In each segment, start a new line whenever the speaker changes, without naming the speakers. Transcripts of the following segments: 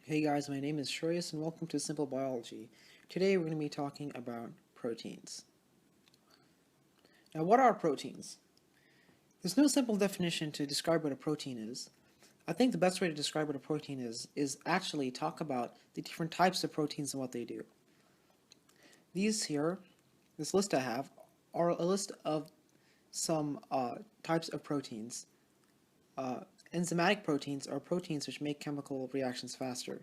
Hey guys, my name is Shreyas and welcome to Simple Biology. Today we're going to be talking about proteins. Now, what are proteins? There's no simple definition to describe what a protein is. I think the best way to describe what a protein is actually talk about the different types of proteins and what they do. These here, this list I have, are a list of some types of proteins. Enzymatic proteins are proteins which make chemical reactions faster.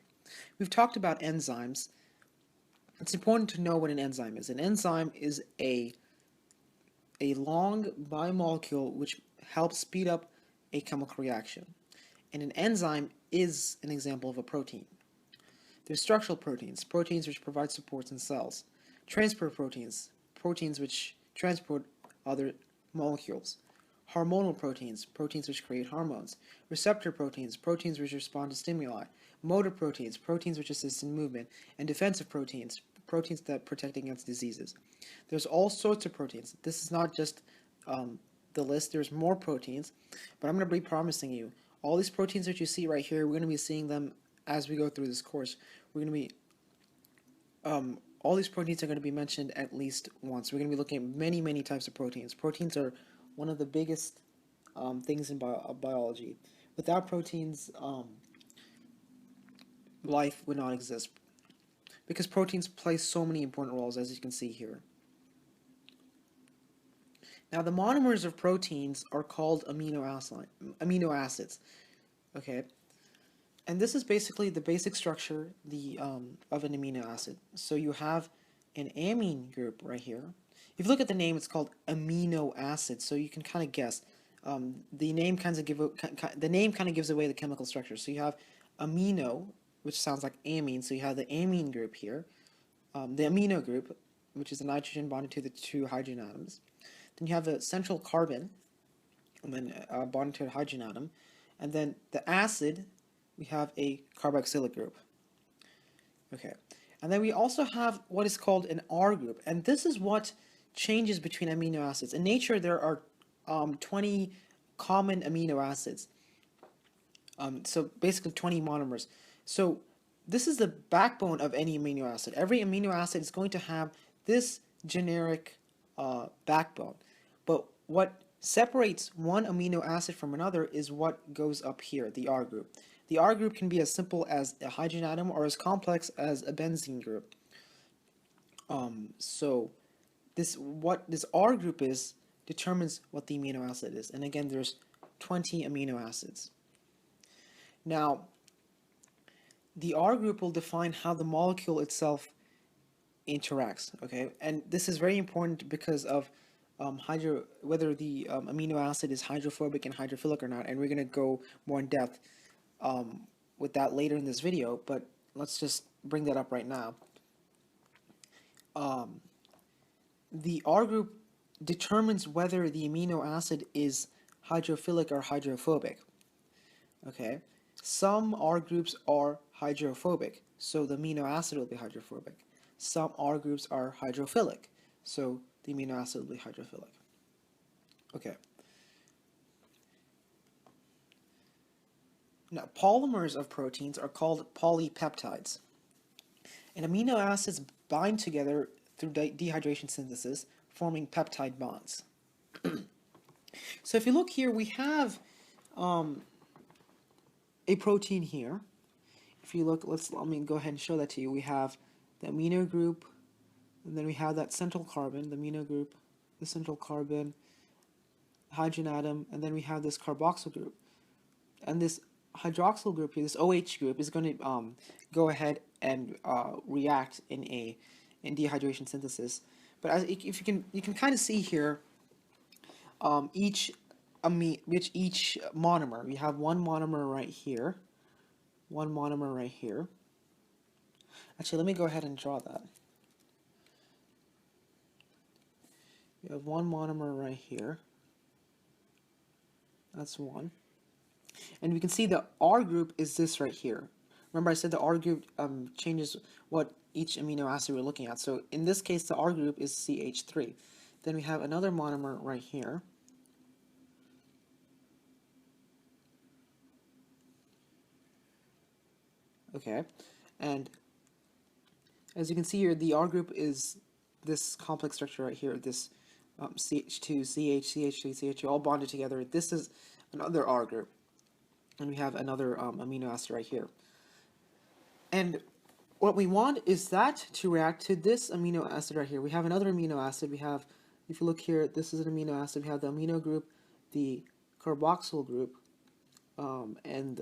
We've talked about enzymes. It's important to know what an enzyme is. An enzyme is a long biomolecule which helps speed up a chemical reaction. And an enzyme is an example of a protein. There's structural proteins, proteins which provide supports in cells. Transport proteins, proteins which transport other molecules. Hormonal proteins, proteins which create hormones. Receptor proteins, proteins which respond to stimuli. Motor proteins, proteins which assist in movement. And defensive proteins, proteins that protect against diseases. There's all sorts of proteins. This is not just the list. There's more proteins, but I'm going to be promising you all these proteins that you see right here, we're going to be seeing them as we go through this course. We're going to be all these proteins are going to be mentioned at least once. We're going to be looking at many types of proteins. Proteins are one of the biggest things in biology. Without proteins, life would not exist because proteins play so many important roles, as you can see here. Now, the monomers of proteins are called amino acids. Okay, and this is basically the basic structure of an amino acid. So you have an amine group right here. If you look at the name, it's called amino acids. So you can kind of guess. The name kind of gives away the chemical structure. So you have amino, which sounds like amine. So you have the amine group here, the amino group, which is the nitrogen bonded to the two hydrogen atoms. Then you have the central carbon, and then bonded to a hydrogen atom, and then the acid. We have a carboxylic group. Okay, and then we also have what is called an R group, and this is what changes between amino acids. In nature, there are 20 common amino acids. So basically 20 monomers. So this is the backbone of any amino acid. Every amino acid is going to have this generic backbone. But what separates one amino acid from another is what goes up here, the R group. The R group can be as simple as a hydrogen atom or as complex as a benzene group. So what this R group is determines what the amino acid is. And again, there's 20 amino acids. Now, the R group will define how the molecule itself interacts, okay? And this is very important because of whether the amino acid is hydrophobic and hydrophilic or not, and we're going to go more in depth with that later in this video, but let's just bring that up right now. The R group determines whether the amino acid is hydrophilic or hydrophobic, okay? Some R groups are hydrophobic, so the amino acid will be hydrophobic. Some R groups are hydrophilic, so the amino acid will be hydrophilic. Okay. Now, polymers of proteins are called polypeptides. And amino acids bind together through dehydration synthesis, forming peptide bonds. So if you look here, we have a protein here. If you look, let me go ahead and show that to you. We have the amino group, and then we have that central carbon, the amino group, the central carbon, hydrogen atom, and then we have this carboxyl group. And this hydroxyl group here, this OH group, is going to go ahead and react in dehydration synthesis. But if you can kind of see here, each monomer, we have one monomer right here, one monomer right here. Actually, let me go ahead and draw that. We have one monomer right here. That's one. And we can see the R group is this right here. Remember I said the R group changes what each amino acid we're looking at. So in this case, the R group is CH3. Then we have another monomer right here. Okay, and as you can see here, the R group is this complex structure right here, this CH2, CH, CH2, CH2, all bonded together. This is another R group, and we have another amino acid right here. And what we want is that to react to this amino acid right here. We have another amino acid. We have, if you look here, this is an amino acid. We have the amino group, the carboxyl group, and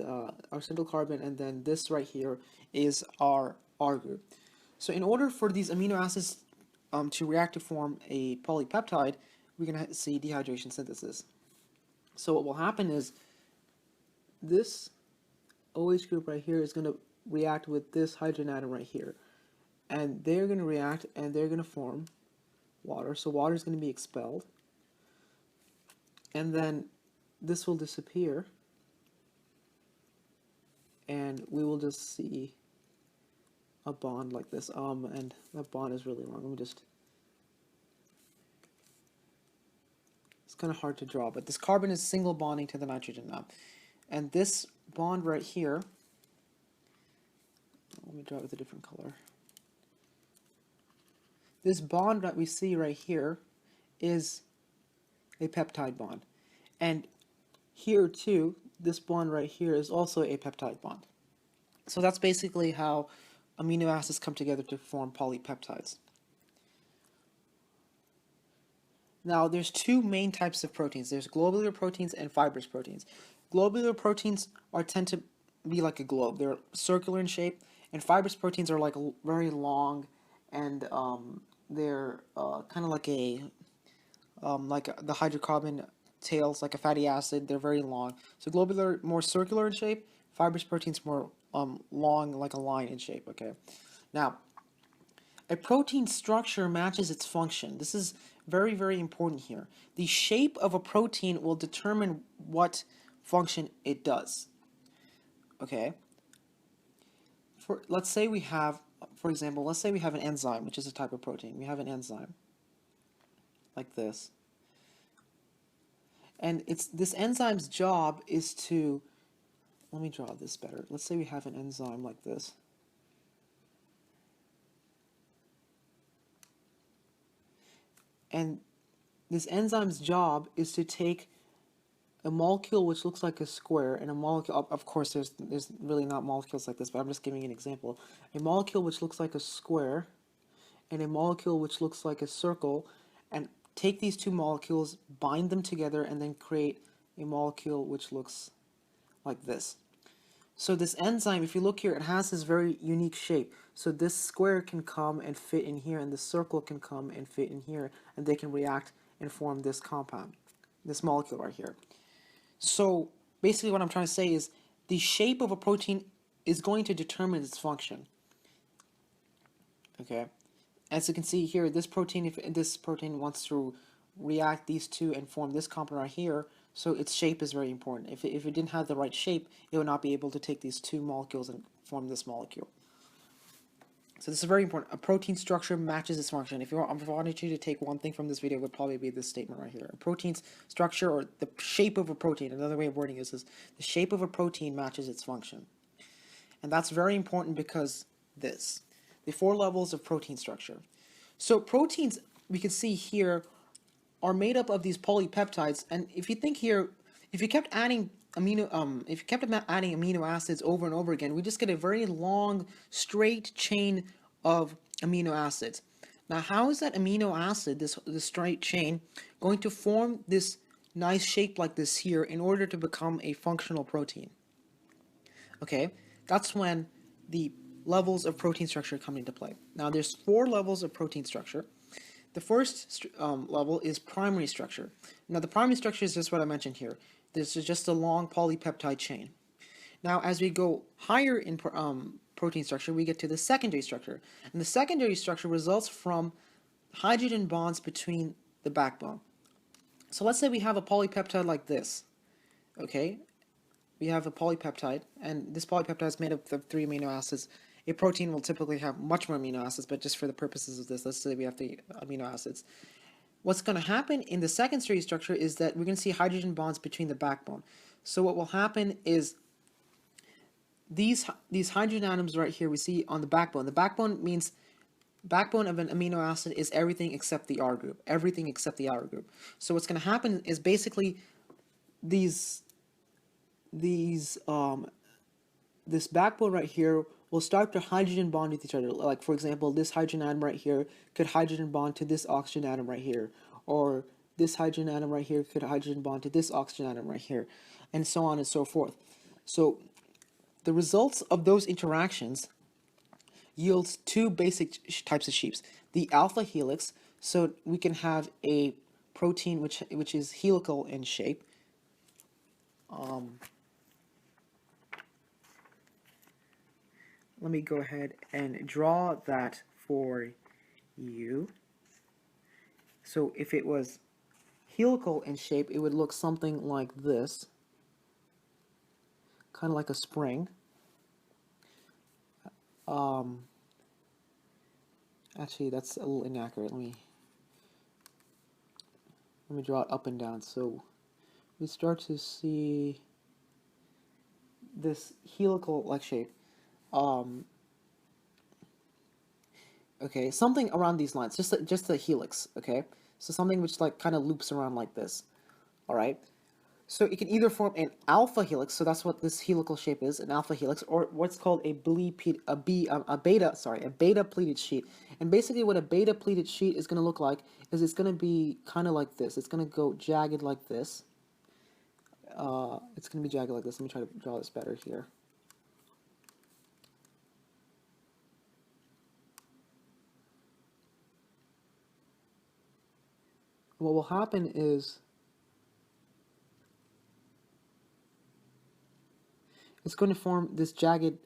our single carbon, and then this right here is our R group. So in order for these amino acids to react to form a polypeptide, we're going to see dehydration synthesis. So what will happen is this OH group right here is going to react with this hydrogen atom right here. And they're going to react and they're going to form water. So water is going to be expelled. And then this will disappear. And we will just see a bond like this. And that bond is really long. Let me just... It's kind of hard to draw, but this carbon is single bonding to the nitrogen now. And this bond right here, let me draw it with a different color. This bond that we see right here is a peptide bond. And here too, this bond right here is also a peptide bond. So that's basically how amino acids come together to form polypeptides. Now, there's two main types of proteins. There's globular proteins and fibrous proteins. Globular proteins tend to be like a globe. They're circular in shape, and fibrous proteins are like very long, and they're kind of like the hydrocarbon tails, like a fatty acid. They're very long. So globular, more circular in shape. Fibrous proteins more long, like a line in shape. Okay. Now, a protein structure matches its function. This is very, very important here. The shape of a protein will determine what function it does. Okay? Let's say we have, for example, let's say we have an enzyme, which is a type of protein. We have an enzyme like this. And this enzyme's job is to, let me draw this better. Let's say we have an enzyme like this. And this enzyme's job is to take a molecule which looks like a square, and a molecule, of course there's really not molecules like this, but I'm just giving an example. A molecule which looks like a square, and a molecule which looks like a circle, and take these two molecules, bind them together, and then create a molecule which looks like this. So this enzyme, if you look here, it has this very unique shape. So this square can come and fit in here, and this circle can come and fit in here, and they can react and form this compound, this molecule right here. So basically what I'm trying to say is the shape of a protein is going to determine its function. Okay? As you can see here, this protein, if this protein wants to react these two and form this compound right here, so its shape is very important. If it didn't have the right shape, it would not be able to take these two molecules and form this molecule. So this is very important. A protein structure matches its function. If I wanted you to take one thing from this video, it would probably be this statement right here. A protein's structure, or the shape of a protein, another way of wording this is the shape of a protein matches its function. And that's very important because the 4 levels of protein structure. So proteins, we can see here, are made up of these polypeptides, and if you think here, if you kept adding amino acids over and over again, we just get a very long straight chain of amino acids. Now, how is that amino acid, this straight chain, going to form this nice shape like this here in order to become a functional protein? Okay, that's when the levels of protein structure come into play. Now, there's 4 levels of protein structure. The first level is primary structure. Now, the primary structure is just what I mentioned here. This is just a long polypeptide chain. Now, as we go higher in protein structure, we get to the secondary structure. And the secondary structure results from hydrogen bonds between the backbone. So let's say we have a polypeptide like this. Okay, we have a polypeptide, and this polypeptide is made up of 3 amino acids. A protein will typically have much more amino acids, but just for the purposes of this, let's say we have the amino acids. What's going to happen in the secondary structure is that we're going to see hydrogen bonds between the backbone. So what will happen is these hydrogen atoms right here we see on the backbone. The backbone means backbone of an amino acid is everything except the R group. Everything except the R group. So what's going to happen is basically these this backbone right here will start to hydrogen bond with each other. Like for example, this hydrogen atom right here could hydrogen bond to this oxygen atom right here, or this hydrogen atom right here could hydrogen bond to this oxygen atom right here, and so on and so forth. So the results of those interactions yields two basic types of shapes. The alpha helix, so we can have a protein which is helical in shape. Let me go ahead and draw that for you. So if it was helical in shape, it would look something like this, kind of like a spring. Actually, that's a little inaccurate. Let me draw it up and down. So we start to see this helical-like shape. Okay, something around these lines, just the helix. Okay, so something which like kind of loops around like this. All right. So it can either form an alpha helix, so that's what this helical shape is, an alpha helix, or what's called a beta pleated sheet. And basically what a beta pleated sheet is going to look like is it's going to be kind of like this. It's going to go jagged like this. It's going to be jagged like this. Let me try to draw this better here. What will happen is it's going to form this jagged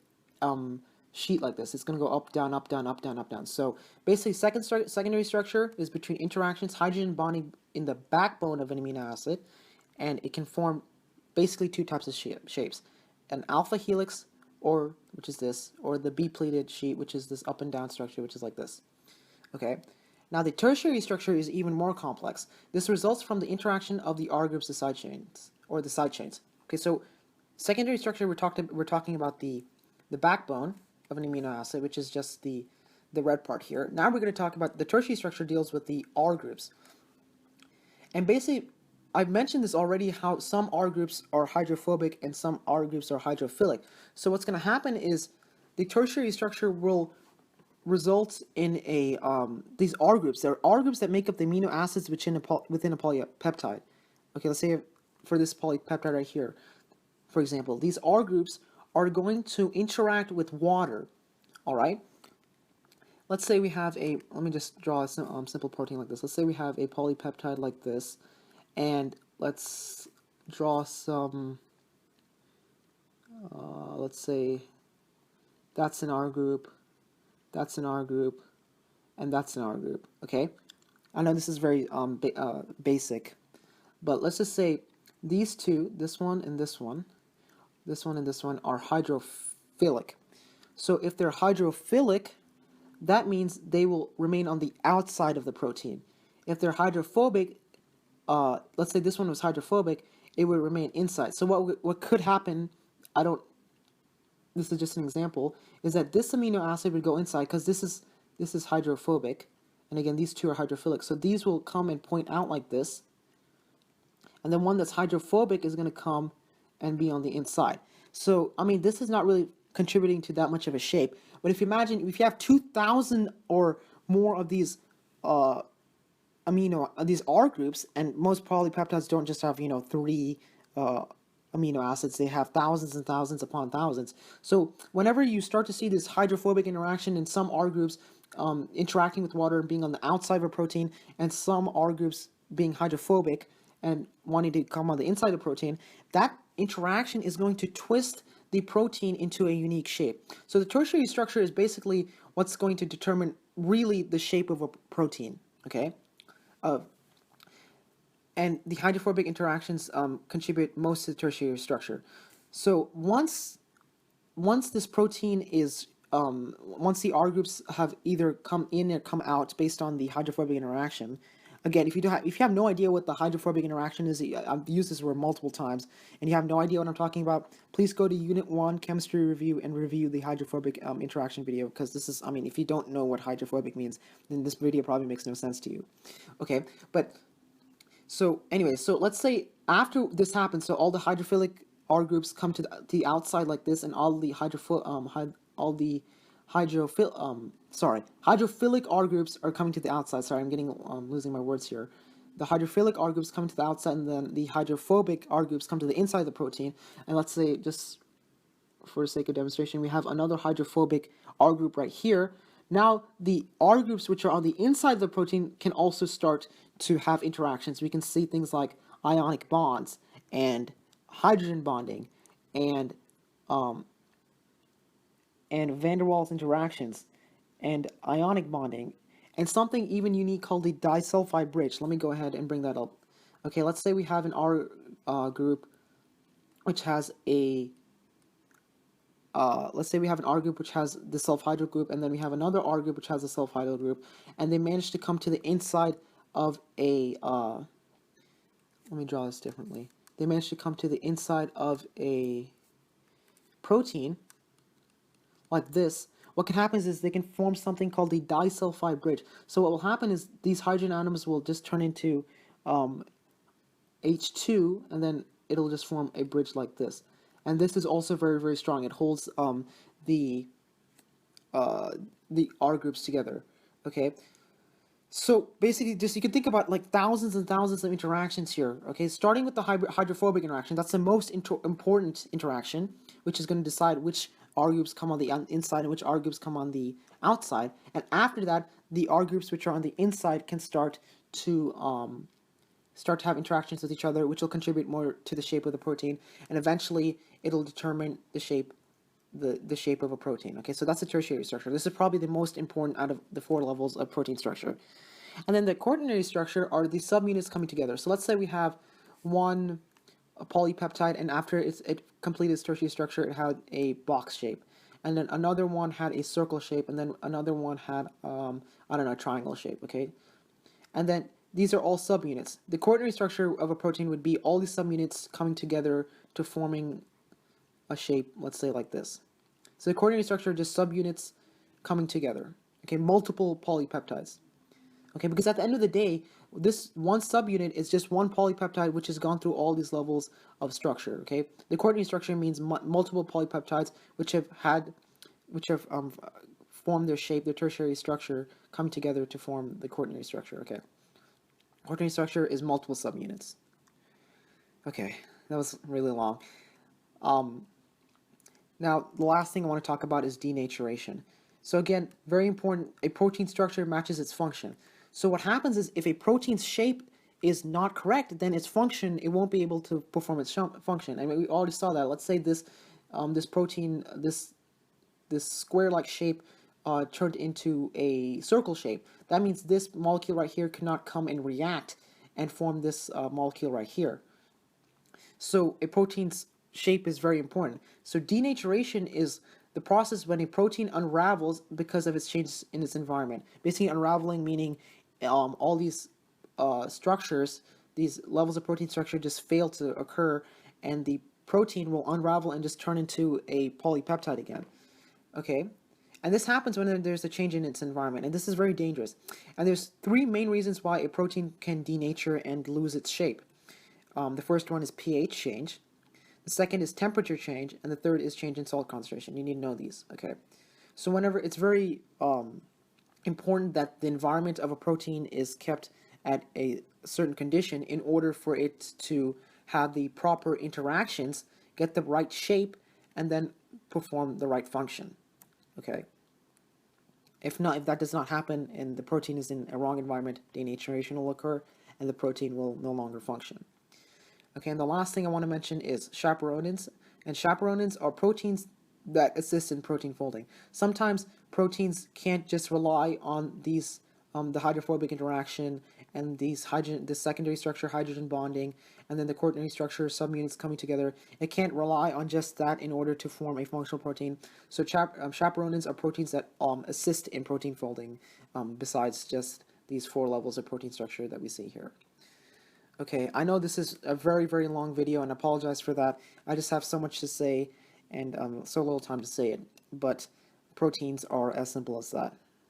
sheet like this. It's going to go up, down, up, down, up, down, up, down. So basically, secondary structure is between interactions, hydrogen bonding in the backbone of an amino acid, and it can form basically two types of shapes: an alpha helix, which is this, or the B-pleated sheet, which is this up and down structure, which is like this. Okay. Now the tertiary structure is even more complex. This results from the interaction of the R groups, the side chains, or the side chains. Okay, so secondary structure, we're talking about the backbone of an amino acid, which is just the red part here. Now we're going to talk about the tertiary structure deals with the R groups. And basically, I've mentioned this already, how some R groups are hydrophobic and some R groups are hydrophilic. So what's going to happen is the tertiary structure will result in these R groups. There are R groups that make up the amino acids within a polypeptide. Okay, let's say for this polypeptide right here, for example, these R groups are going to interact with water. All right. Let's say we have let me just draw a simple protein like this. Let's say we have a polypeptide like this, and let's draw some, let's say that's an R group, that's an R group, and that's an R group. Okay, I know this is very basic, but let's just say these two, this one and this one, this one and this one, are hydrophilic. So if they're hydrophilic, that means they will remain on the outside of the protein. If they're hydrophobic, let's say this one was hydrophobic, it would remain inside. So what could happen, this is just an example, is that this amino acid would go inside because this is hydrophobic, and again these two are hydrophilic. So these will come and point out like this, and then one that's hydrophobic is going to come and be on the inside. So I mean, this is not really contributing to that much of a shape. But if you imagine, if you have 2,000 or more of these these R groups, and most polypeptides don't just have 3 amino acids, they have thousands and thousands upon thousands. So whenever you start to see this hydrophobic interaction in some R groups interacting with water and being on the outside of a protein, and some R groups being hydrophobic and wanting to come on the inside of the protein, that interaction is going to twist the protein into a unique shape. So the tertiary structure is basically what's going to determine really the shape of a protein. Okay, and the hydrophobic interactions contribute most to the tertiary structure. So once this protein is once the R groups have either come in or come out based on the hydrophobic interaction, Again, if you have no idea what the hydrophobic interaction is, I've used this word multiple times, and you have no idea what I'm talking about, please go to Unit 1, Chemistry Review, and review the hydrophobic interaction video, because this is, I mean, if you don't know what hydrophobic means, then this video probably makes no sense to you. Okay, but, so anyway, so let's say after this happens, so all the hydrophilic R groups come to the outside like this, and all the hydrophilic R groups are coming to the outside. Sorry, I'm getting losing my words here. The hydrophilic R groups come to the outside, and then the hydrophobic R groups come to the inside of the protein. And let's say, just for the sake of demonstration, we have another hydrophobic R group right here. Now, the R groups which are on the inside of the protein can also start to have interactions. We can see things like ionic bonds and hydrogen bonding and van der Waals interactions and ionic bonding and something even unique called the disulfide bridge. Let me go ahead and bring that up. Okay, let's say we have an R group which has a let's say we have an R group which has the sulfhydryl group, and then we have another R group which has a sulfhydryl group, and they manage to come to the inside of a let me draw this differently. They manage to come to the inside of a protein like this. What can happen is they can form something called the disulfide bridge. So what will happen is these hydrogen atoms will just turn into H2, and then it'll just form a bridge like this. And this is also very, very strong. It holds the R groups together. Okay. So basically, just you can think about like thousands and thousands of interactions here. Okay, starting with the hydrophobic interaction, that's the most important interaction, which is going to decide which R groups come on the inside and which R groups come on the outside. And after that, the R groups which are on the inside can start to have interactions with each other, which will contribute more to the shape of the protein, and eventually it'll determine the shape of a protein. Okay, so that's the tertiary structure. This is probably the most important out of the 4 levels of protein structure. And then the quaternary structure are the subunits coming together. So let's say we have one polypeptide, and after it completed its tertiary structure, it had a box shape. And then another one had a circle shape, and then another one had, I don't know, a triangle shape, okay? And then these are all subunits. The quaternary structure of a protein would be all these subunits coming together to forming a shape, let's say like this. So the quaternary structure are just subunits coming together. Okay, multiple polypeptides. Okay, because at the end of the day, this one subunit is just one polypeptide which has gone through all these levels of structure. Okay, the quaternary structure means multiple polypeptides which have formed their shape, their tertiary structure, come together to form the quaternary structure. Okay, quaternary structure is multiple subunits. Okay, that was really long. Now, the last thing I want to talk about is denaturation. So again, very important, a protein structure matches its function. So what happens is if a protein's shape is not correct, then its function, it won't be able to perform its function. I mean, we already saw that. Let's say this protein, this square-like shape turned into a circle shape. That means this molecule right here cannot come and react and form this molecule right here. So a protein's shape is very important. So denaturation is the process when a protein unravels because of its changes in its environment. Basically, unraveling meaning all these structures, these levels of protein structure just fail to occur, and the protein will unravel and just turn into a polypeptide again. Okay? And this happens when there's a change in its environment, and this is very dangerous. And there's 3 main reasons why a protein can denature and lose its shape. The first one is pH change. The second is temperature change, and the third is change in salt concentration. You need to know these, okay? So whenever it's very important that the environment of a protein is kept at a certain condition in order for it to have the proper interactions, get the right shape, and then perform the right function, okay? If that does not happen and the protein is in a wrong environment, denaturation will occur and the protein will no longer function. Okay, and the last thing I want to mention is chaperonins. And chaperonins are proteins that assist in protein folding. Sometimes proteins can't just rely on these, the hydrophobic interaction and this secondary structure, hydrogen bonding, and then the quaternary structure, subunits coming together. It can't rely on just that in order to form a functional protein. So chaperonins are proteins that assist in protein folding, besides just these 4 levels of protein structure that we see here. Okay, I know this is a very, very long video, and I apologize for that. I just have so much to say and so little time to say it, but proteins are as simple as that.